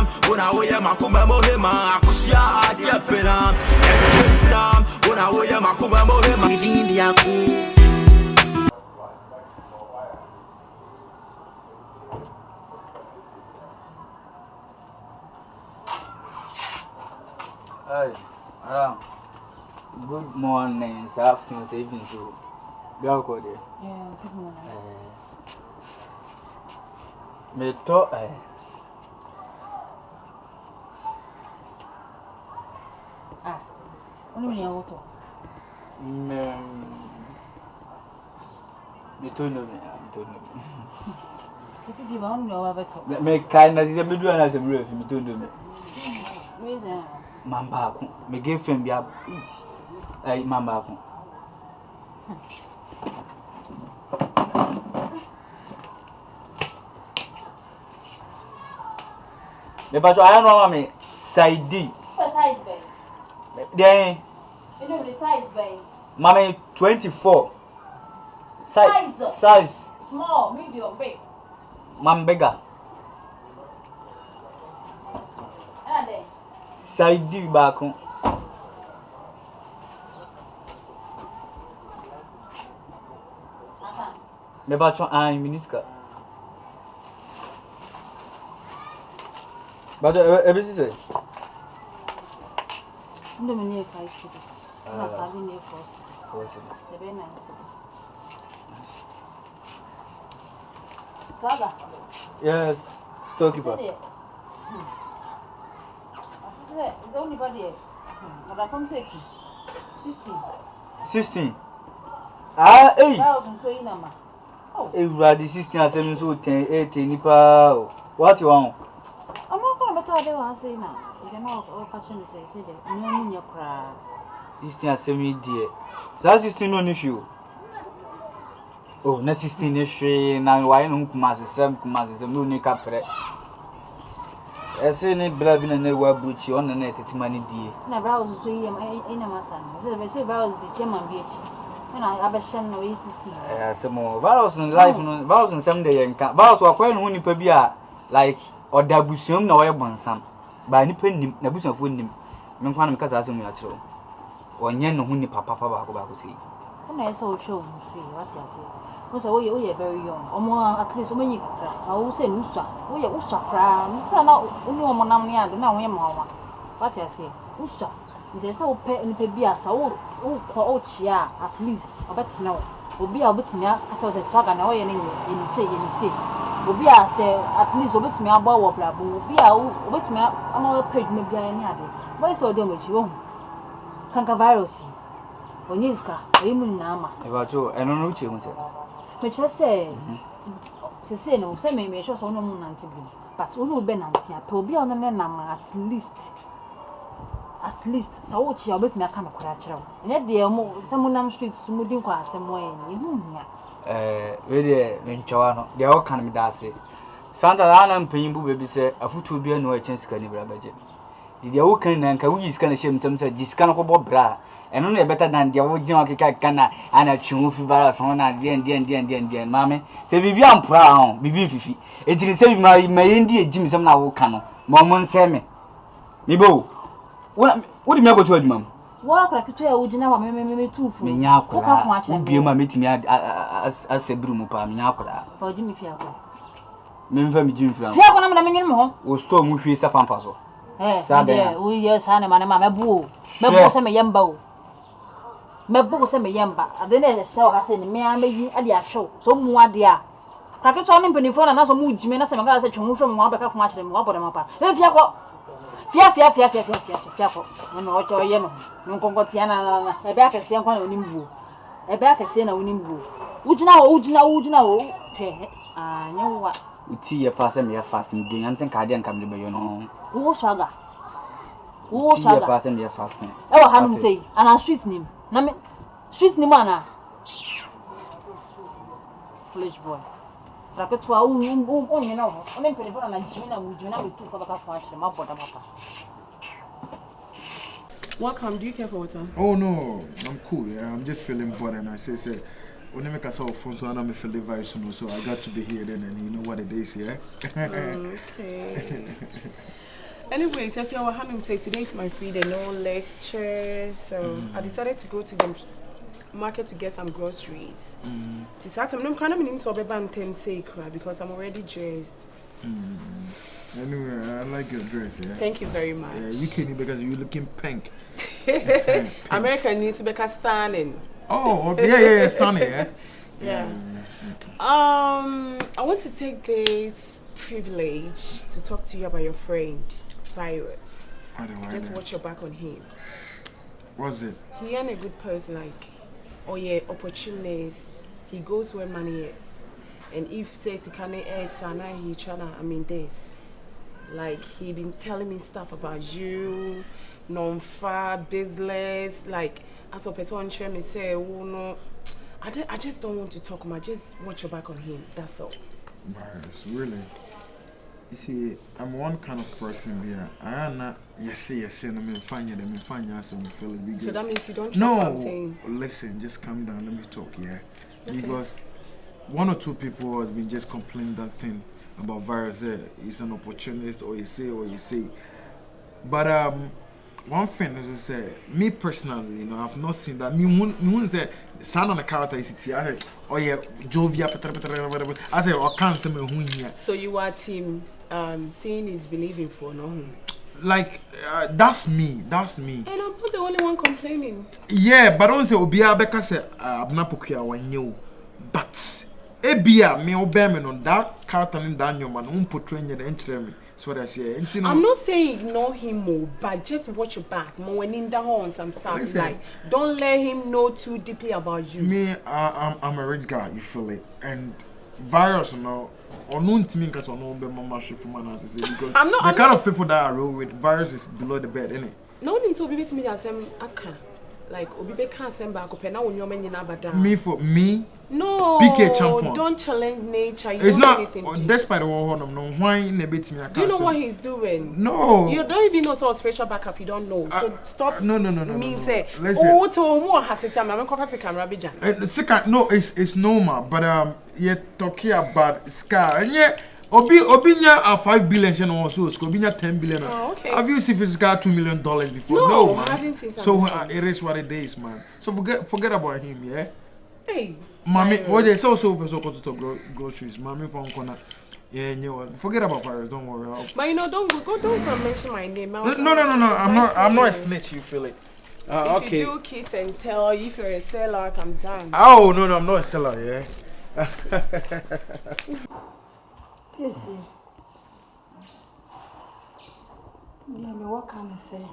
nam una we makuma mohema akusia adia penam nam una we makuma mohema within the akus. Good morning, it's afternoon, it's evening, so go there. Yeah, good morning. Me to Only me auto. Me to no me. If you want no abeto. Me kind na say me do na say me refi me to no me. Where's that? Mamba ko. Me girlfriend bia ai mamba ko. Me ba to aya no ma me side. What size bay? Then You know the size bay. Mama 24. Size. Small, medium, big. Mam bigger. And then Side back on. Asan. Me ba to an miniska. But e say Ndo me near 5 cities. Na sali near 4 cities. The be 9 cities. Swaga. Yes, storekeeper. Is there anybody? But from 16. 16. Ah, hey. So in ama. Oh. Everybody 16 asem so 10 18 nipa. What you want? I'm not going to better than I say now. You know, all catching the say that. No, you cry. 16 asem die. So 16 no ni few. Oh, na 16 ni hwe na why no kumasesem no ni kapre. Ese ni bra bi na na wa buchi on na etetima ni die. Na bra was so yem ina masa. Say bra was the chairman bi echi. Na abeshem no 16. Asemo virus in life no virus in some day yanka. Virus wa kwa no nipa bi a like odabusuam na woye bonsam. Ba nipa nim na busuafo nim. Me nkwa na me kasa asem ya kire. Onye no hu ni papa ba ko sei. Na esa o show free what you say. Because we very young. Omo at least omo nyika. I will say nusa. We uswa kra. Nti na oni omo nam ne ade na wo yema wa. What you say? Uswa. Nti say wo pe nipa bi asa wo ko chia at least obetena wo. Obi a obetimi aka say swaga na wo ye ne ni say. Obi a say at least obetimi agba wo blabo. Obi a obetimi ama page me bia ne ade. Boy so do mo chi wo. Kanka virus. Onyiska, oyimu na ama. Eba to eno no uche hu se. Me say no, say me sure so no mu nante bi. But we no be nante a obi a no ne nam at least so wo chi obetumi aka me kora kire wo. Enye de mo say mu nam street su mu din kwa asem wo yen. Ehu hia. We de me ntwa no. De o kan me da ase. Santa ana mpanyin bu bebi se afutu bi anu a chen sika ni bra baje. De o kan na nka wuyi sika na shem sem se di sika no ko bo bra. Eno no better than dia wo gin okeka kana ana twun fi bara so na den mame se bibi ampra ho bibi fifi etiri se bi ma yendi ejim sem na wo ka no mo mo nse me bo wo di me akoto adwuma wo akra kito ya wo gina wa me tufu me nya akora wo bie ma metimi asebru mu pa me nya akora fa o gimi fi akora me mfa me gimi fi fi akora na me nwen mo ho wo store mu hwie sa pampa so sabe wo ye sa na ma me bu se me yemba o mebo se me yemba ade na se o ha se ni me ameyi ade ahwo so mu ade a krake so ne mpanifo na so mu jime na se me ka se twon hwo mu abeka fo akire mu abode mapa e fia ko fia ko no o cho ye no nkonko tia na e be akese nkwa na onimbuo e be akese na onimbuo ujina wo hwe nyewa uti ye pa se me fasting do yam sen ka de nka me be yo no wo swaga ye pa se me fasting e wo hanum sei ana street nim na me street ni mana foolish boy rapetwa onye na ho one mpere bona na jimi na wujimi na metu fa baka fo akire maboda papa. Welcome. Do you care for water? Oh no, I'm cool. Yeah, I'm just feeling bored, and I say when I make a cell phone, so I don't feel the vibes, so I got to be here then, and you know what it is, yeah. Okay. Anyways, as you were having say today is my free day, no lecture. So I decided to go to the market to get some groceries. I'm crying so because I'm already dressed. Anyway, I like your dress, yeah. Thank you very much. Yeah, you came because you're looking pink. American needs to be standing. Oh, yeah, standing, yeah. Yeah. I want to take this privilege to talk to you about your friend, Virus. Just watch your back on him. What's it? He ain't a good person, like, oh yeah, opportunist. He goes where money is. And if says he can't sana he tryna, this. Like, he been telling me stuff about you, non-far business, like, as a person me say, oh no, I just don't want to talk him. I just watch your back on him. That's all. Virus, really? You see, I'm one kind of person here. I am not, yes, and I'm fine, some feel it. So that means you don't trust what I'm saying? Listen, just calm down, let me talk here. Okay. Because one or two people has been just complaining that thing about Virus. He's an opportunist, or you say. But one thing is to say, me personally, I've not seen that. Me won't say sound on the character is it. I said, oh yeah, Jovia, I said, I can't say me who here. So you are team seeing is believing for no. Like that's me. And I'm not the only one complaining. Yeah, but don't say Obia Becca said Abnapokia when you. But Ebia me obey me on that character in Daniel man portraying the entry me. That's what I say. I'm not saying ignore him more, but just watch your back. More when in the on some stuff. Listen, like don't let him know too deeply about you. Me, I'm a rich guy. You feel it, and Virus no. Or no team because or no be mama chef man as say because the kind of people that I roll with Virus is below the bed, innit? No need to be to me as aka. Like obi be can send back up na wonyo men nyina bada. Me for me? No. PK champion. Don't challenge nature. You it's don't not anything. Despite the war no why na bet me aka. Do you know what he's doing? No. You don't even know so spiritual backup you don't know. So stop. No. Mean say oh to mo hasete am na cover camera be jan. No, it's normal, but you're talking about Scar and yeah Obinya a 5 billion and also Obinya 10 billion. Oh, okay. Have you seen if it's got $2 million before? No, man. I haven't seen so it is what it is, man. So forget about him, yeah. Hey, mommy, what they so to talk groceries, mommy from corner. Yeah, forget about Virus. Don't worry. But don't mention my name. No. I'm not a snitch. You feel it? If you do kiss and tell, if you're a sellout, I'm done. Oh no, I'm not a seller. Yeah. Yes. Yeah, me what can I say?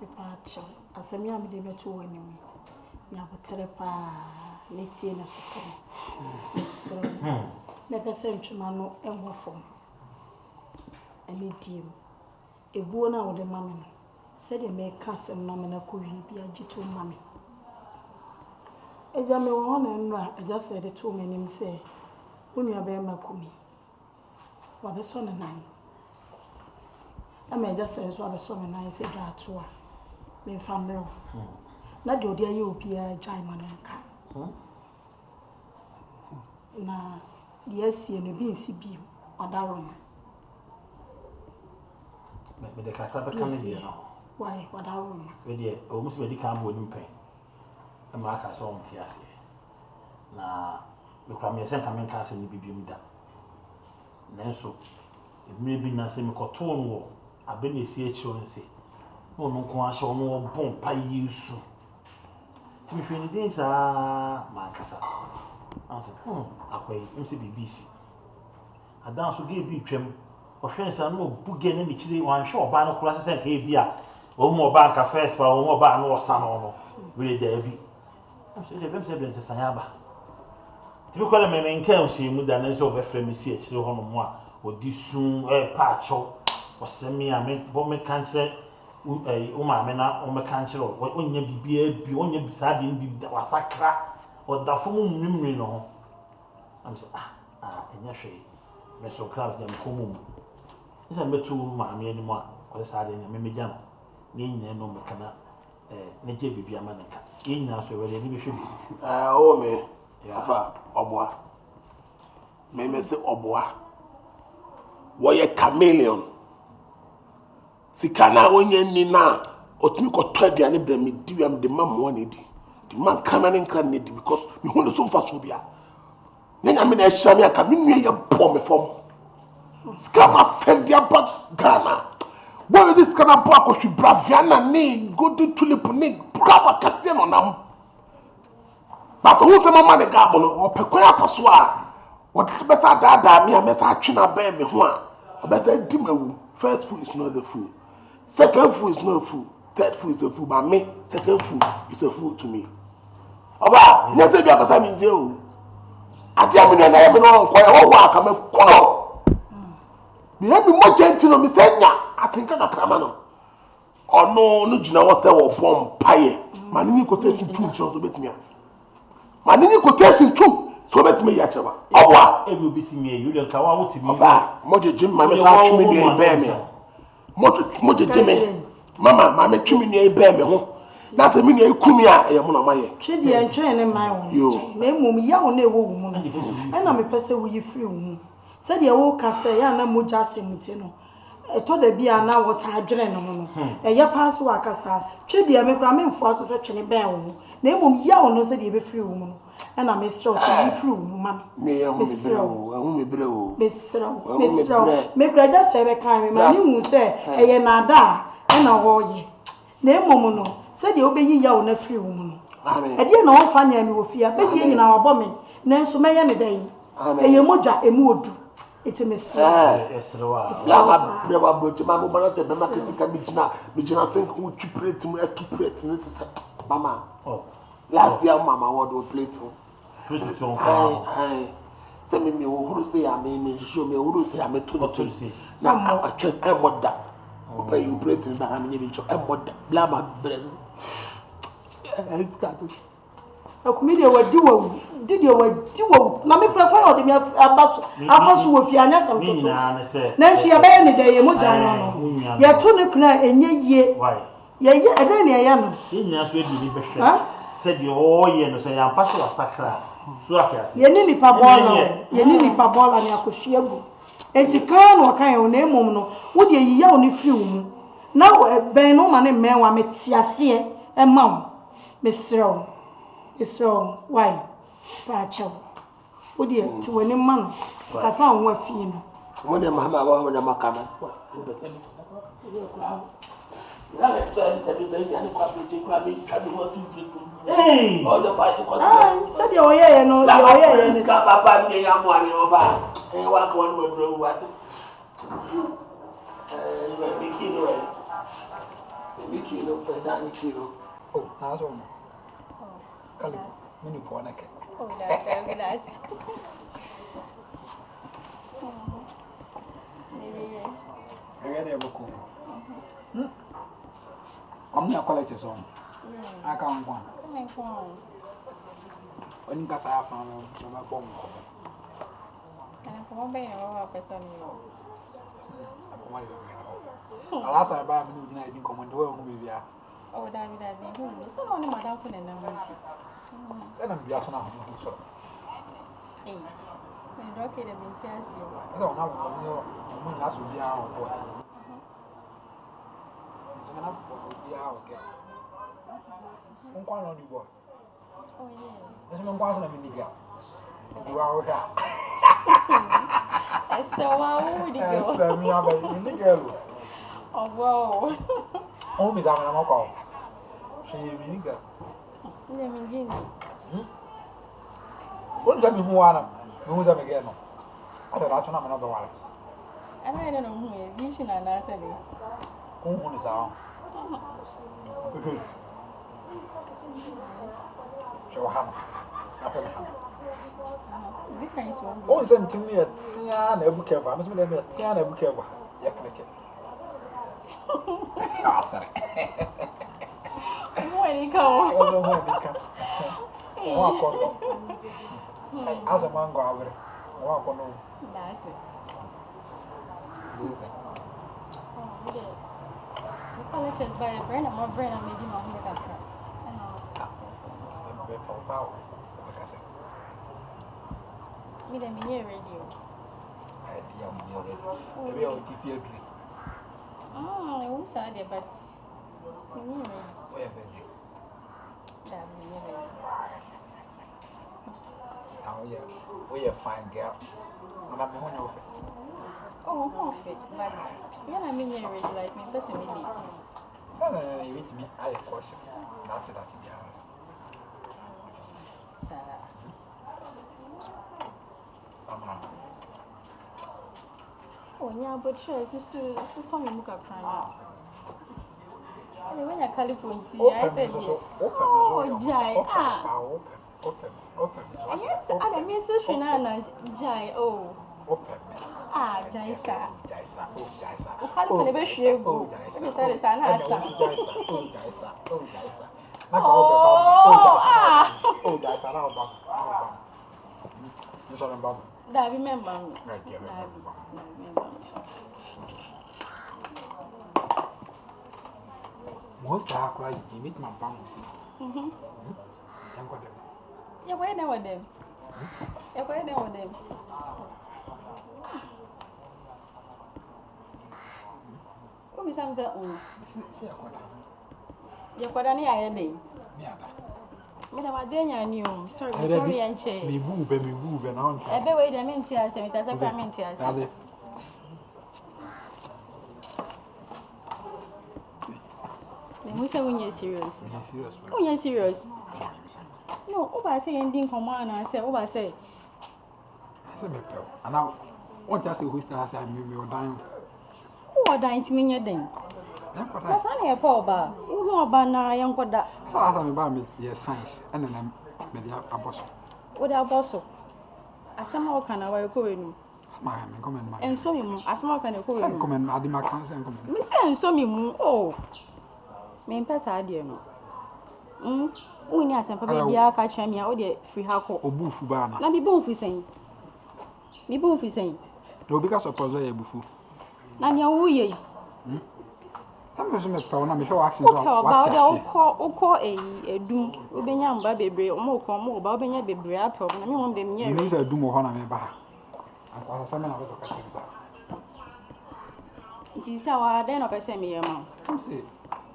Departure. As a me am the better anyway. Me abotre pa leti na sokon. So, me pese ntuma no enwo fom. Ani dim. Ebuo na wo de mame no. Said the me kasem na me na ko wi bi agito mame. Eja me wo na nra, eja said the two menim say, "Unu abe makumi." Wabeso na nan. Ama eja said so wabeso na nan say dwa to a. Me famre. Na de odi aye obi a jai manenka. Na yes ye no bi nsi bi odawo. Me de kakra be kan dia no. Why odawo? We de o musu be di kan bo nim pen. E ma aka so on ti ase. Na me kwa me sen kan men ka ase ni bibiem da. Nanso emire bi na se me koto no wo abe na esi echi on se. No no ko ahye on wo bon pa Yesu. Ti me hwe ni din sa ma kasa. Anse akwai mse BBC. Adan so ge bi twem. O hwe nsa no buge na ni kire wan hwe oba no kura se nka e bi a o mu oba nka first pa o mu oba no osa no no. We dey bi. Anse de bem se blen se sanyaba. Ti bi kwala me nka o shi mu da na so be frɛ me si e kire ho no mu a odi sun pa acho o se mi a me bo me kanche o ma me na o me kanche ro o nya bibia bi o nya bisade ni bi wasakra o da fomu mmiri no ho am say enya hwe me so crowd jam komu isa me tu ma me ani mu a o sa de me megya no ne nyina no me kana ne je bibia ma nka ye nyina so we ni be hwe bi o me afa oboa me se oboa wo ye chameleon Sikana onye ni na otumi ko to aduane bra me di am de ma mo na di. The man kana ne nkran ne di because me hu no so fa so bia. Nenya me na ehia me aka me nua ye bo me fom. Scammer send their back Ghana. Boy, this kind of boy could braviana ni go to tulip ni brava Castian on them. But who's the man the gabon or pequia for swa? What the best I dada me a mess I china bear me one. A best I dimmer. First food is not the food. Second food is not food. Third food is a food. But me, second food is a food to me. Oba, never be a Simon Joe. I tell me, and I am no quite all work. I'm a quarrel. Me have me more gentle no me say nya atenka kakra no ono no gina wo se wo pom paye manini quotation 2 so betimi manini quotation 2 so betimi ya cheba obwa e bi betimi you dey kawa wo timi ofa moje jim ma me sa twimi ni be me moje jim mama me twimi ni be me ho na se me ni ekumi a ye mo na maye twedi en twen ne man wo na emom ya wo na ewo wu mu no e na me pese wo yi free wu said ye wo kase ya na moja semuti no eto da bia na wo sa adwene no no ye pass wo akasa twedi me kura me mfo aso se twene ben wo na emom ya wo no said ye be free wo mu no e na me sro so ye free wo mu ma me ya hu me bre wo me sro me kura ja se be kan me ma ni hu se ye na da e na wo ye na emom no said ye obeyi ya wo na free wo mu no e de na wo fa nya mi wo fia be ye nyina wo bo me na nso me ye ne den ye moja emu odu it's a mess. Lama breva broche mama bana se be market ka bijina think who to plate mu to plate ni so mama last year mama what plate se me wo huru se ya me show me huru se ya me to the na I just I modda opa you plate ni ba me nyi I modda lama breva escado akumide wadi wo na me prepare o de me afaso wo fi anya sam toto na nsu ya baye ne de ye moja no ya to ne kuna enye ye ye ede ne ya no nyina so edi ni behwe said yo ye no say am paso asakra so atiase ye ni nipa bola ni akohwiagu enti kan no kan o na emom no wo de yi ya o ne firi wo mu na ben no ma ne menwa metiase e ma wo mesrew Israel, why? Pacho. Would you to any man? Because I want to feel. When the Mama want to make comments, hey, all the fight you said your yeah, no, your yeah, Papa, me, I'm one over. And walk one more room, what? Big kilo, kilo. Oh, that's all. Kali, mini po na ke. Oh, that's nice. Maybe I boku. I'm not quality song. I can't go. When you guys are from my bomb. And come on, baby, I'm person. Last time I buy a new dinner, I didn't come on the way home. Oh, Daddy, so only madam for the number. Then I'm just not so. Hey, and okay, the Vintias. I don't know for you, that's would be our boy. It's enough for be our girl. One quite on you, boy. Oh, yeah. There's no one in the girl. You are here. So, how would you go? Me have in the girl. Oh, wow. Oh, Miss Amanako. She is a girl. Let me give you. What does me who are who's a again? I don't know another one. I don't know who is vision and answer me. Who is our? Show him. Difference one. Oh, sent me a Tiana book ever. I must be a Tiana book ever. Ah, sorry. When he come. I don't know when he come. Walk on. As a man go over. Walk on. That's it. Listen. The colleges by a brain and my brain and making on with that crap. Power. Like I said. Me the radio. I am ready. Maybe I'll give you a drink. I'm sorry, but Where baby? Now we are fine girl. And I'm on your feet. Oh, I'm fit, but I mean, you're ready like me, person me date. No, you with me, I question. Not that you are. Oh, yeah, but sure, it's some you look at crying. When you're California, I said, oh, Jai, open. Yes, I mean, so Shinana, Jai, oh. Open. Jai, sir. Oh, California, be sure. Oh, I remember. Most are crying, you meet my bouncy. Yeah, where now with them? Yeah, where now with them? Who is something? You're quite an idea. Madam, I didn't know. Sorry, and change. Me boo, and on. Every way, the Mintias, and it has a Mintias. We say when you're serious. Oh, you're serious. No, over I say ending command, I say, over I say. I say, and now, what I say, who still has I may or dying? Who are dying to me, you're then? That's only a poor bar. Who are banana, young got that. So I have about me, yes, science, and then I'm maybe a boss. What a boss. I somehow can I go in. And so you, I somehow can go in. Comment, I did my consent. Miss and so me, oh. Main pass idea. Unya some baby, I catch me out there free hako or boofu banner. Now be boom for saying. Be boom for saying. No, because of Pozo Bufu. Now you're ye. I'm not sure I'm sure accents about call a doom. We be young baby, or more about being a baby apple. I mean, one day near me. I do more on a bar. I was some of the catchings. It is our then of a semi amount. Come see.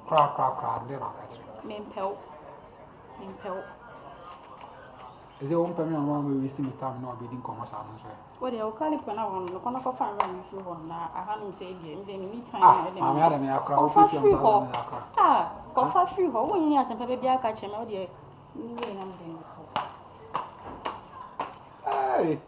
Crack, then I'll catch you. Main pelt. Is there one permanent one we wasting the time not being commerce? Well, they'll call it when I want to come find running through one. I haven't said yet. Then meantime, I'm having a crowd for free. For free. When you have some baby, I catch him out there. Hey,